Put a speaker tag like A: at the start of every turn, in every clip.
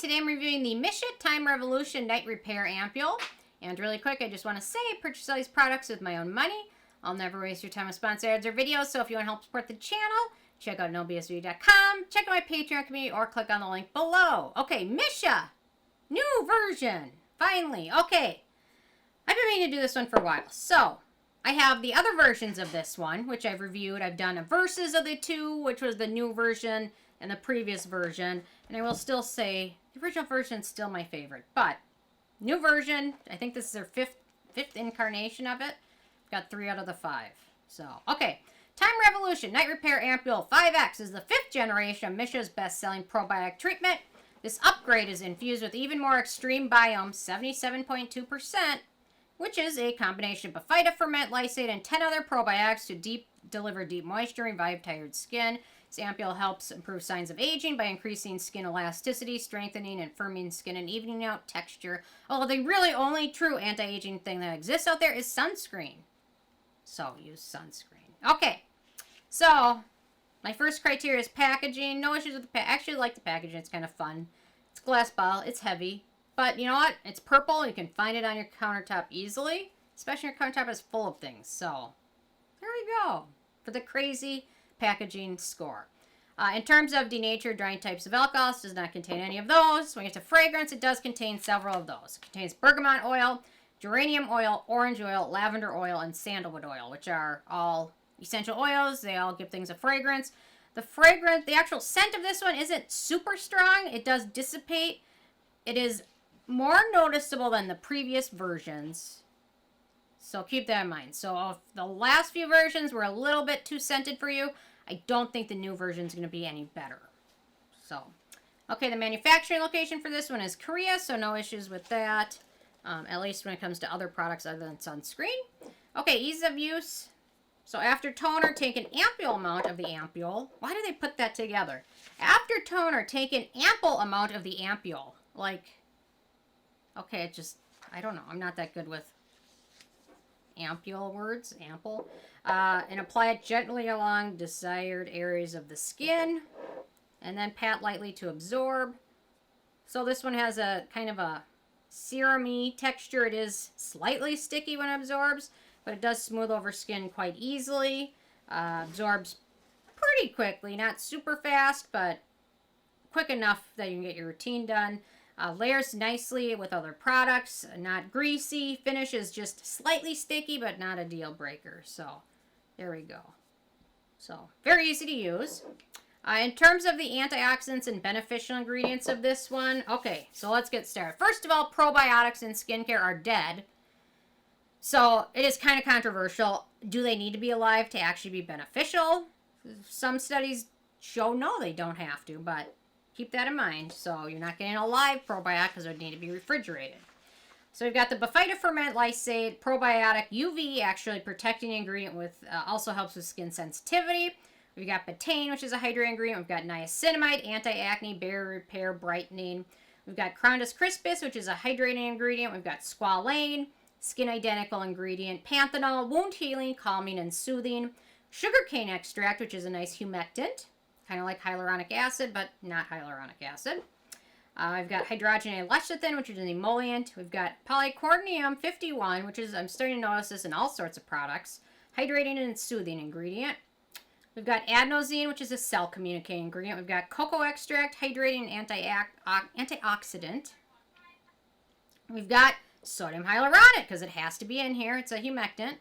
A: today I'm reviewing the Missha Time Revolution Night Repair Ampoule. And really quick, I just want to say, I purchase all these products with my own money. I'll never waste your time with sponsored ads or videos, so if you want to help support the channel, check out nobsv.com, check out my Patreon community, or click on the link below. Okay, Missha! New version! Finally! Okay. I've been meaning to do this one for a while. So, I have the other versions of this one, which I've reviewed. I've done a versus of the two, which was the new version and the previous version. And I will still say, the original version is still my favorite. But, new version, I think this is their fifth incarnation of it. Got 3 out of the 5. So, okay. Time Revolution Night Repair Ampoule 5X is the 5th generation of Missha's best-selling probiotic treatment. This upgrade is infused with even more extreme biome, 77.2%, which is a combination of Bifida, Ferment, Lysate, and 10 other probiotics to deliver deep moisture and revive tired skin. This ampoule helps improve signs of aging by increasing skin elasticity, strengthening and firming skin, and evening out texture. Although the really only true anti-aging thing that exists out there is sunscreen. So, use sunscreen. Okay, so, my first criteria is packaging. No issues with the packaging. I actually like the packaging. It's kind of fun. It's a glass bottle. It's heavy. But, you know what? It's purple. You can find it on your countertop easily. Especially your countertop is full of things. So, there we go. For the crazy packaging score. In terms of denatured drying types of alcohols, it does not contain any of those. When you get to fragrance, it does contain several of those. It contains bergamot oil, geranium oil, orange oil, lavender oil, and sandalwood oil, which are all essential oils. They all give things a fragrance. The actual scent of this one isn't super strong. It does dissipate. It is more noticeable than the previous versions. So keep that in mind. So if the last few versions were a little bit too scented for you, I don't think the new version is going to be any better. So, okay, the manufacturing location for this one is Korea, so no issues with that. At least when it comes to other products other than sunscreen. Okay, ease of use. So after toner, take an ample amount of the ampoule. Why do they put that together? After toner, take an ample amount of the ampoule. Like, okay, I don't know. I'm not that good with ampoule words. Ample. And apply it gently along desired areas of the skin. And then pat lightly to absorb. So this one has a kind of a serum-y texture. It is slightly sticky when it absorbs, but it does smooth over skin quite easily. Absorbs pretty quickly, not super fast, but quick enough that you can get your routine done. Layers nicely with other products, not greasy. Finish is just slightly sticky, but not a deal breaker. So, there we go. So, very easy to use. In terms of the antioxidants and beneficial ingredients of this one, okay, so let's get started. First of all, probiotics in skincare are dead. So, it is kind of controversial. Do they need to be alive to actually be beneficial? Some studies show no, they don't have to, but keep that in mind. So, you're not getting a live probiotic because it would need to be refrigerated. So, we've got the Bifida Ferment Lysate probiotic UV, actually protecting ingredient with, also helps with skin sensitivity. We've got Betaine, which is a hydrating ingredient. We've got Niacinamide, anti-acne, barrier repair, brightening. We've got Chondrus Crispus, which is a hydrating ingredient. We've got Squalane, skin identical ingredient. Panthenol, wound healing, calming, and soothing. Sugarcane extract, which is a nice humectant. Kind of like hyaluronic acid, but not hyaluronic acid. I've got hydrogenated lecithin, which is an emollient. We've got polycornium 51, which is, I'm starting to notice this in all sorts of products. Hydrating and soothing ingredient. We've got adenosine, which is a cell communicating ingredient. We've got cocoa extract, hydrating antioxidant. We've got sodium hyaluronate, because it has to be in here. It's a humectant.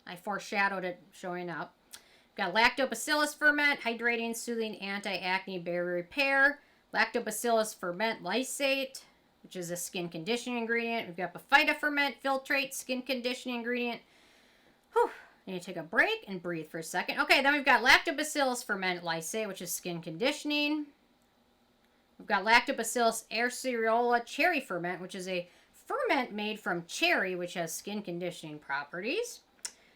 A: I foreshadowed it showing up. We've got Lactobacillus ferment, hydrating, soothing, anti-acne, barrier repair. Lactobacillus ferment lysate, which is a skin conditioning ingredient. We've got Bifida ferment, filtrate, skin conditioning ingredient. Whew. I need to take a break and breathe for a second. Okay, then we've got Lactobacillus ferment lysate, which is skin conditioning. We've got Lactobacillus Acerola cherry ferment, which is a ferment made from cherry, which has skin conditioning properties.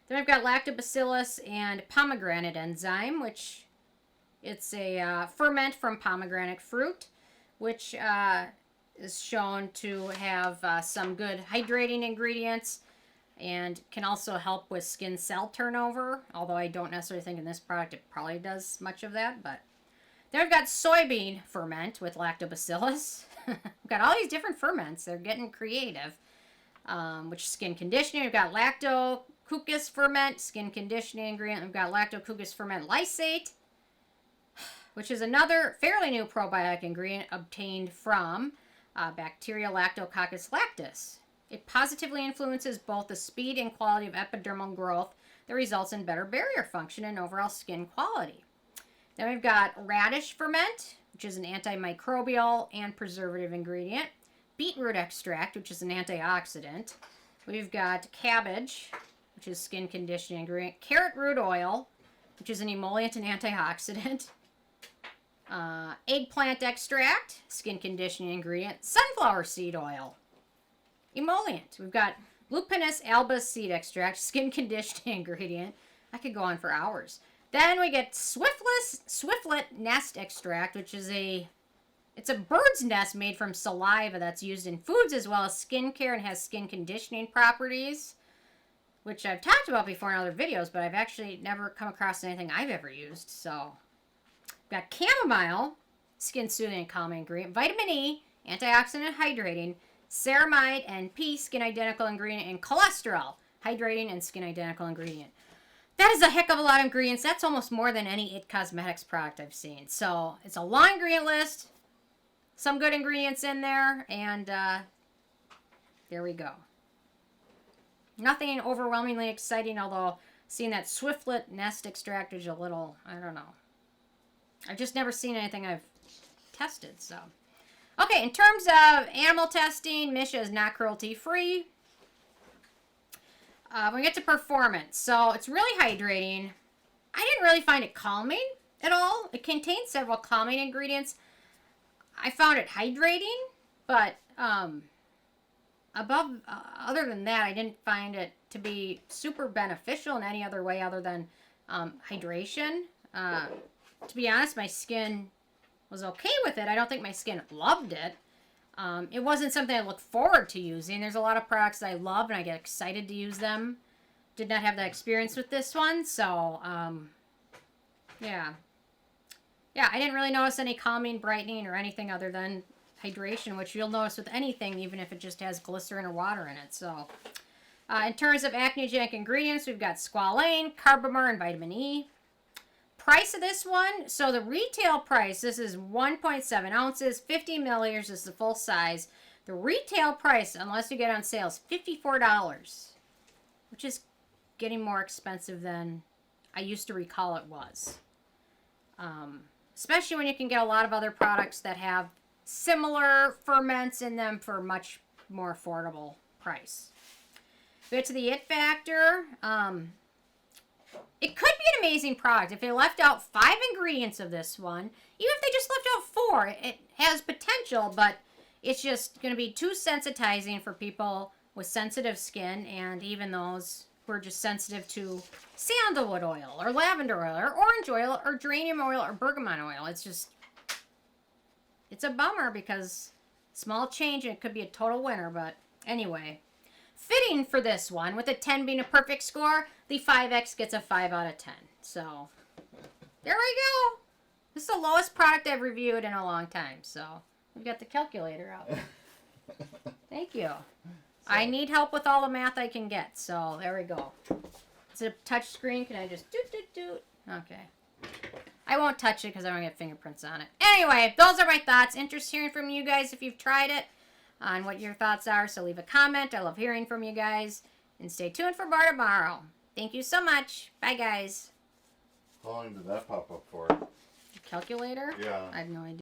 A: Then we've got Lactobacillus and pomegranate enzyme, which it's a ferment from pomegranate fruit, which is shown to have some good hydrating ingredients and can also help with skin cell turnover, although I don't necessarily think in this product it probably does much of that. But then we've got soybean ferment with lactobacillus. We've got all these different ferments. They're getting creative. Which is skin conditioning. We've got Lactococcus ferment, skin conditioning ingredient. We've got Lactococcus ferment Lysate, which is another fairly new probiotic ingredient obtained from bacteria Lactococcus lactis. It positively influences both the speed and quality of epidermal growth that results in better barrier function and overall skin quality. Then we've got radish ferment, which is an antimicrobial and preservative ingredient. Beetroot extract, which is an antioxidant. We've got cabbage, which is skin conditioning ingredient. Carrot root oil, which is an emollient and antioxidant. Eggplant extract, skin conditioning ingredient. Sunflower seed oil, emollient. We've got Lupinus albus seed extract, skin conditioning ingredient. I could go on for hours. Then we get swiftlet nest extract, which is it's a bird's nest made from saliva that's used in foods as well as skincare and has skin conditioning properties, which I've talked about before in other videos, but I've actually never come across anything I've ever used. So, we've got chamomile, skin soothing and calming ingredient, vitamin E, antioxidant and hydrating, ceramide and P, skin identical ingredient, and cholesterol, hydrating and skin identical ingredient. That is a heck of a lot of ingredients. That's almost more than any IT Cosmetics product I've seen. So, it's a long ingredient list. Some good ingredients in there, and there we go. Nothing overwhelmingly exciting, although seeing that swiftlet nest extract is a little, I don't know. I've just never seen anything I've tested, so. Okay, in terms of animal testing, Missha is not cruelty-free. When we get to performance, so it's really hydrating. I didn't really find it calming at all. It contains several calming ingredients. I found it hydrating, but other than that, I didn't find it to be super beneficial in any other way other than hydration. To be honest, my skin was okay with it. I don't think my skin loved it. It wasn't something I look forward to using. There's a lot of products that I love and I get excited to use them. Did not have that experience with this one, so yeah. Yeah, I didn't really notice any calming, brightening, or anything other than hydration, which you'll notice with anything, even if it just has glycerin or water in it. So, in terms of acneogenic ingredients, we've got squalane, carbomer, and vitamin E. Price of this one, so the retail price, this is 1.7 ounces, 50 milliliters is the full size. The retail price, unless you get on sale, is $54, which is getting more expensive than I used to recall it was. Especially when you can get a lot of other products that have similar ferments in them for a much more affordable price. We get to the it factor. It could be an amazing product. If they left out 5 ingredients of this one, even if they just left out 4, it has potential, but it's just going to be too sensitizing for people with sensitive skin and even those who are just sensitive to sandalwood oil or lavender oil or orange oil or geranium oil or bergamot oil. It's a bummer because small change and it could be a total winner, but anyway. Fitting for this one, with a 10 being a perfect score, the 5X gets a 5 out of 10. So, there we go. This is the lowest product I've reviewed in a long time, so we've got the calculator out. Thank you. I need help with all the math I can get, so there we go. Is it a touch screen? Can I just doot? Okay. I won't touch it because I don't get fingerprints on it. Anyway, those are my thoughts. Interest hearing from you guys if you've tried it on what your thoughts are, so leave a comment. I love hearing from you guys. And stay tuned for more tomorrow. Thank you so much. Bye, guys.
B: How long did that pop up for?
A: Calculator?
B: Yeah.
A: I have no idea.